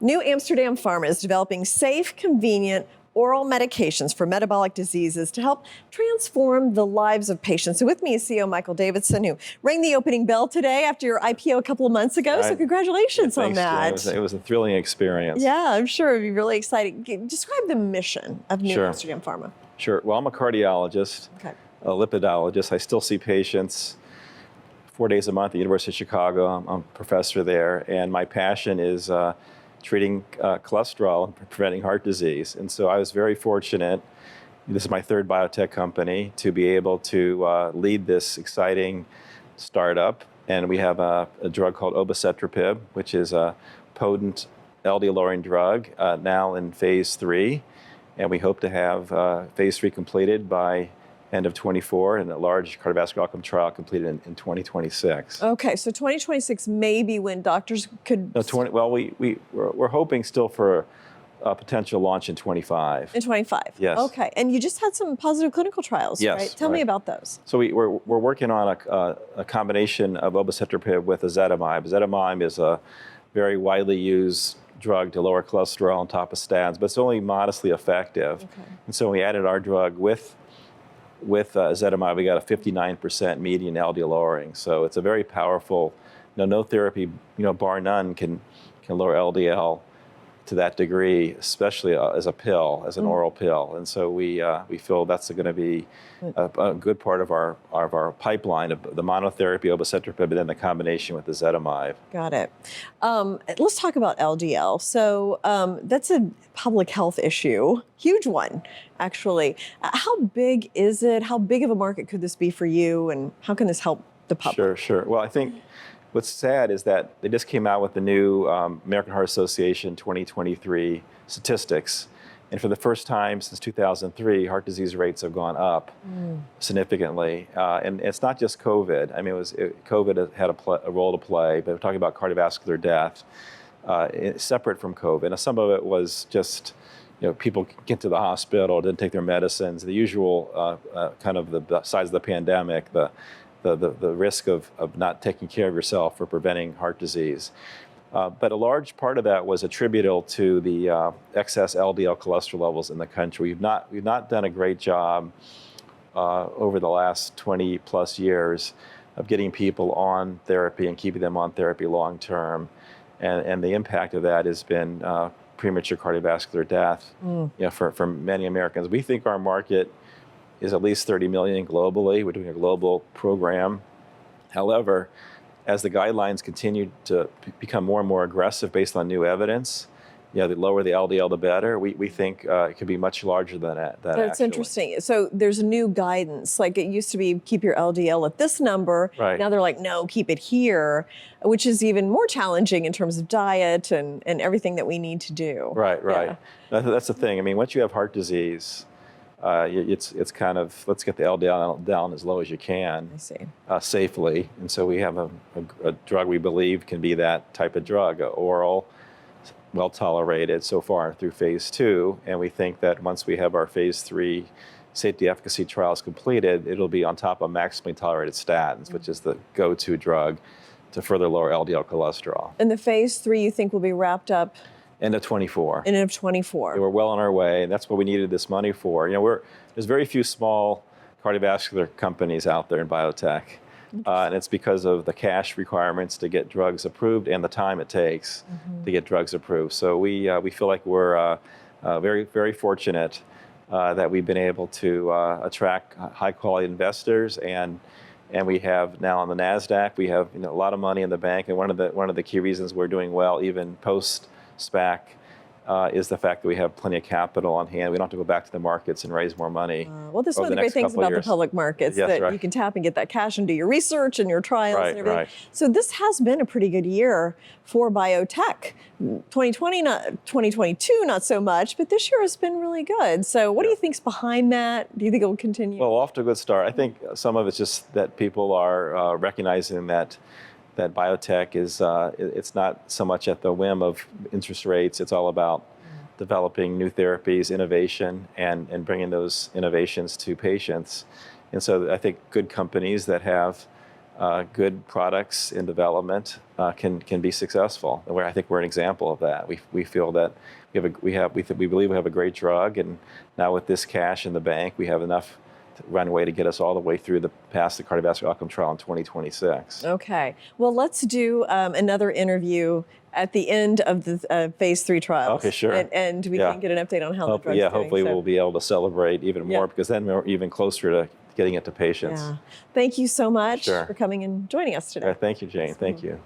NewAmsterdam Pharma is developing safe, convenient oral medications for metabolic diseases to help transform the lives of patients. So with me is CEO Michael Davidson, who rang the opening bell today after your IPO a couple of months ago. So congratulations on that. It was a thrilling experience. Yeah, I'm sure it'd be really exciting. Describe the mission of NewAmsterdam Pharma. Sure. Well, I'm a cardiologist, a lipidologist. I still see patients 4 days a month at the University of Chicago. I'm a professor there, and my passion is treating cholesterol and preventing heart disease. And so I was very fortunate, this is my third biotech company, to be able to lead this exciting startup. And we have a drug called obicetrapib, which is a potent LDL-lowering drug now in phase 3. And we hope to have phase 3 completed by end of 24 and a large cardiovascular outcome trial completed in 2026. Okay, so 2026 may be when doctors could... No, we're hoping still for a potential launch in 25. In 25? Yes. Okay, and you just had some positive clinical trials, yes, right? Tell me about those. So we're working on a combination of obicetrapib with ezetimibe. Ezetimibe is a very widely used drug to lower cholesterol on top of statins, but it's only modestly effective. Okay. And so we added our drug with ezetimibe, we got a 59% median LDL lowering. So it's a very powerful, no therapy, bar none can lower LDL to that degree, especially as a pill, as an oral pill. And so we feel that's going to be a good part of our pipeline of the monotherapy obicetrapib and then the combination with ezetimibe. Got it. Let's talk about LDL. So that's a public health issue, huge one, actually. How big is it? How big of a market could this be for you? And how can this help the public? Sure. Well, I think what's sad is that they just came out with the new American Heart Association 2023 statistics. And for the first time since 2003, heart disease rates have gone up significantly. And it's not just COVID. I mean, COVID had a role to play, but we're talking about cardiovascular death separate from COVID. Now, some of it was just, people get to the hospital, didn't take their medicines, the usual kind of the size of the pandemic, the risk of not taking care of yourself for preventing heart disease. But a large part of that was attributable to the excess LDL cholesterol levels in the country. We've not done a great job over the last 20 plus years of getting people on therapy and keeping them on therapy long term. And the impact of that has been premature cardiovascular death for many Americans. We think our market is at least 30 million globally. We're doing a global program. However, as the guidelines continue to become more and more aggressive based on new evidence, the lower the LDL, the better. We think it could be much larger than that. That's interesting. So there's new guidance. Like it used to be, keep your LDL at this number. Right. Now they're like, no, keep it here, which is even more challenging in terms of diet and everything that we need to do. Right. Yeah. That's the thing. I mean, once you have heart disease, it's kind of, let's get the LDL down as low as you can. I see. Safely. And so we have a drug we believe can be that type of drug, oral, well tolerated so far through phase 2. And we think that once we have our phase 3 safety efficacy trials completed, it'll be on top of maximally tolerated statins, which is the go-to drug to further lower LDL cholesterol. And the phase 3 you think will be wrapped up? End of 24. End of 24. We're well on our way, and that's what we needed this money for. There's very few small cardiovascular companies out there in biotech, and it's because of the cash requirements to get drugs approved and the time it takes to get drugs approved. So we feel like we're very, very fortunate that we've been able to attract high-quality investors, and we have now on the Nasdaq, we have a lot of money in the bank, and one of the key reasons we're doing well even post SPAC is the fact that we have plenty of capital on hand. We don't have to go back to the markets and raise more money. Well, this is one of the great things about the public markets, that you can tap and get that cash and do your research and your trials and everything. Right. So this has been a pretty good year for biotech. 2022, not so much, but this year has been really good. So what do you think's behind that? Do you think it will continue? Well, off to a good start. I think some of it's just that people are recognizing that biotech is, it's not so much at the whim of interest rates. It's all about developing new therapies, innovation, and bringing those innovations to patients. And so I think good companies that have good products in development can be successful. And I think we're an example of that. We feel that we believe we have a great drug, and now with this cash in the bank, we have enough runway to get us all the way through past the cardiovascular outcome trial in 2026. Okay. Well, let's do another interview at the end of the phase 3 trials. Okay, sure. And we can get an update on how the drug's doing. Hopefully we'll be able to celebrate even more, because then we're even closer to getting it to patients. Yeah. Thank you so much for coming and joining us today. Thank you, Jane. Thank you.